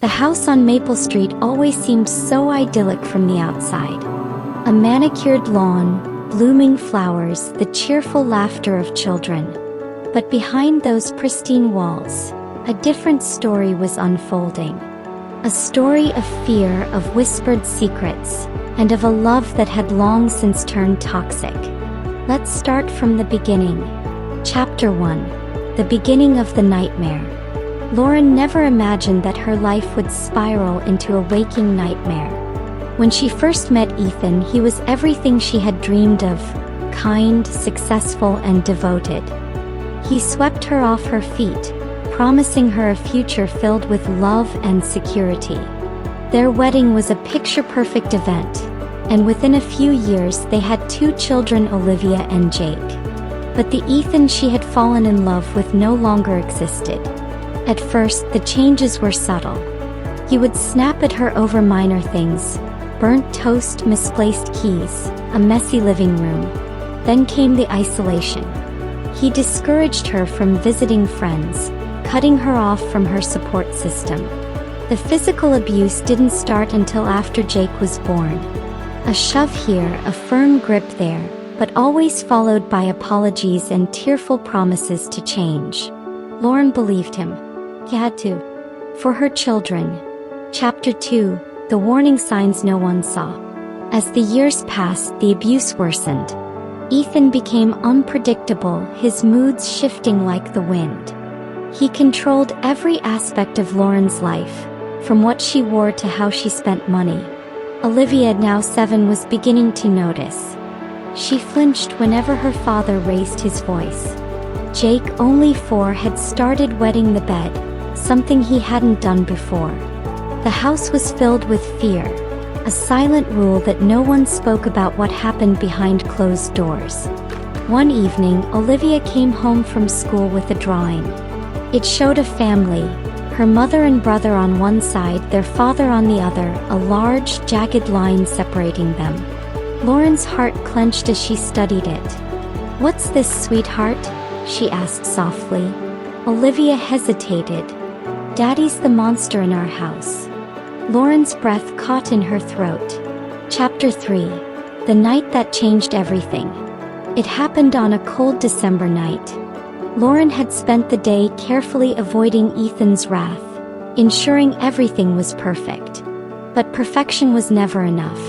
The house on Maple Street always seemed so idyllic from the outside. A manicured lawn, blooming flowers, the cheerful laughter of children. But behind those pristine walls, a different story was unfolding. A story of fear, of whispered secrets, and of a love that had long since turned toxic. Let's start from the beginning. Chapter 1. The beginning of the nightmare. Lauren never imagined that her life would spiral into a waking nightmare. When she first met Ethan, he was everything she had dreamed of: kind, successful, and devoted. He swept her off her feet, promising her a future filled with love and security. Their wedding was a picture-perfect event, and within a few years they had 2 children, Olivia and Jake. But the Ethan she had fallen in love with no longer existed. At first, the changes were subtle. He would snap at her over minor things: burnt toast, misplaced keys, a messy living room. Then came the isolation. He discouraged her from visiting friends, cutting her off from her support system. The physical abuse didn't start until after Jake was born. A shove here, a firm grip there, but always followed by apologies and tearful promises to change. Lauren believed him. He had to. For her children. Chapter 2. The warning signs no one saw. As the years passed, the abuse worsened. Ethan became unpredictable, his moods shifting like the wind. He controlled every aspect of Lauren's life, from what she wore to how she spent money. Olivia, now 7, was beginning to notice. She flinched whenever her father raised his voice. Jake, only 4, had started wetting the bed, something he hadn't done before. The house was filled with fear, a silent rule that no one spoke about what happened behind closed doors. One evening, Olivia came home from school with a drawing. It showed a family, her mother and brother on one side, their father on the other, a large, jagged line separating them. Lauren's heart clenched as she studied it. "What's this, sweetheart?" she asked softly. Olivia hesitated. "Daddy's the monster in our house." Lauren's breath caught in her throat. Chapter 3. The night that changed everything. It happened on a cold December night. Lauren had spent the day carefully avoiding Ethan's wrath, ensuring everything was perfect. But perfection was never enough.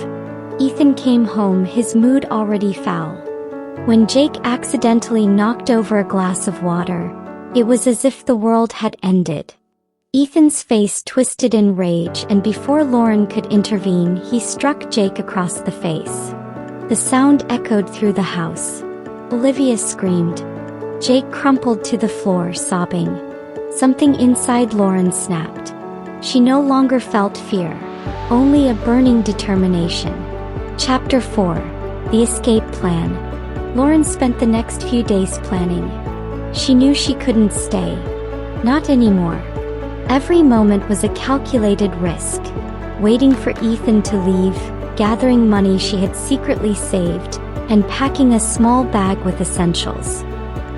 Ethan came home, his mood already foul. When Jake accidentally knocked over a glass of water, it was as if the world had ended. Ethan's face twisted in rage, and before Lauren could intervene, he struck Jake across the face. The sound echoed through the house. Olivia screamed. Jake crumpled to the floor, sobbing. Something inside Lauren snapped. She no longer felt fear, only a burning determination. Chapter 4. The escape plan. Lauren spent the next few days planning. She knew she couldn't stay. Not anymore. Every moment was a calculated risk. Waiting for Ethan to leave, gathering money she had secretly saved, and packing a small bag with essentials.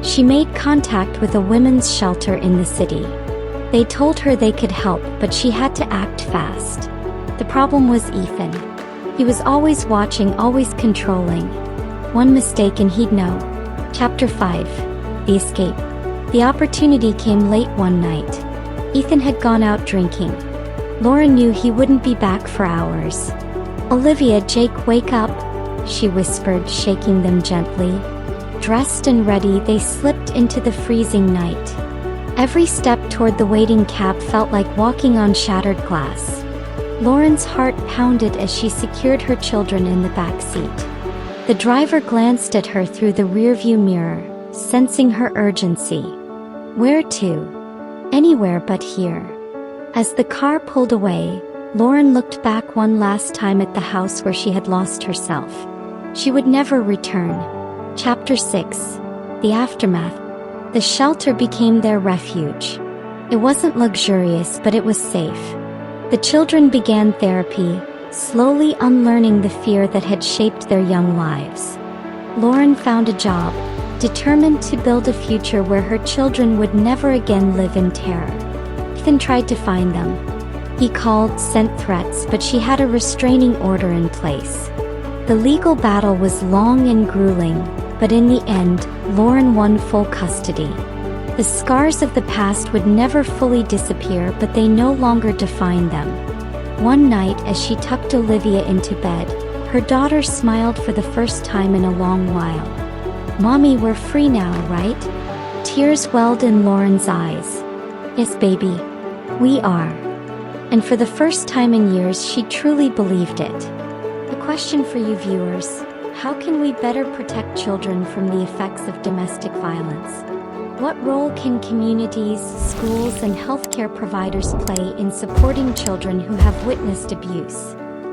She made contact with a women's shelter in the city. They told her they could help, but she had to act fast. The problem was Ethan. He was always watching, always controlling. One mistake and he'd know. Chapter 5. The escape. The opportunity came late one night. Ethan had gone out drinking. Lauren knew he wouldn't be back for hours. "Olivia, Jake, wake up," she whispered, shaking them gently. Dressed and ready, they slipped into the freezing night. Every step toward the waiting cab felt like walking on shattered glass. Lauren's heart pounded as she secured her children in the back seat. The driver glanced at her through the rearview mirror, sensing her urgency. Where to? Anywhere but here. As the car pulled away, Lauren looked back one last time at the house where she had lost herself. She would never return. Chapter 6. The aftermath. The shelter became their refuge. It wasn't luxurious, but it was safe. The children began therapy, slowly unlearning the fear that had shaped their young lives. Lauren found a job, determined to build a future where her children would never again live in terror. Ethan tried to find them. He called, sent threats, but she had a restraining order in place. The legal battle was long and grueling, but in the end, Lauren won full custody. The scars of the past would never fully disappear, but they no longer defined them. One night, as she tucked Olivia into bed, her daughter smiled for the first time in a long while. "Mommy, we're free now, right?" Tears welled in Lauren's eyes. "Yes, baby, we are." And for the first time in years, she truly believed it. A question for you viewers: how can we better protect children from the effects of domestic violence? What role can communities, schools, and healthcare providers play in supporting children who have witnessed abuse?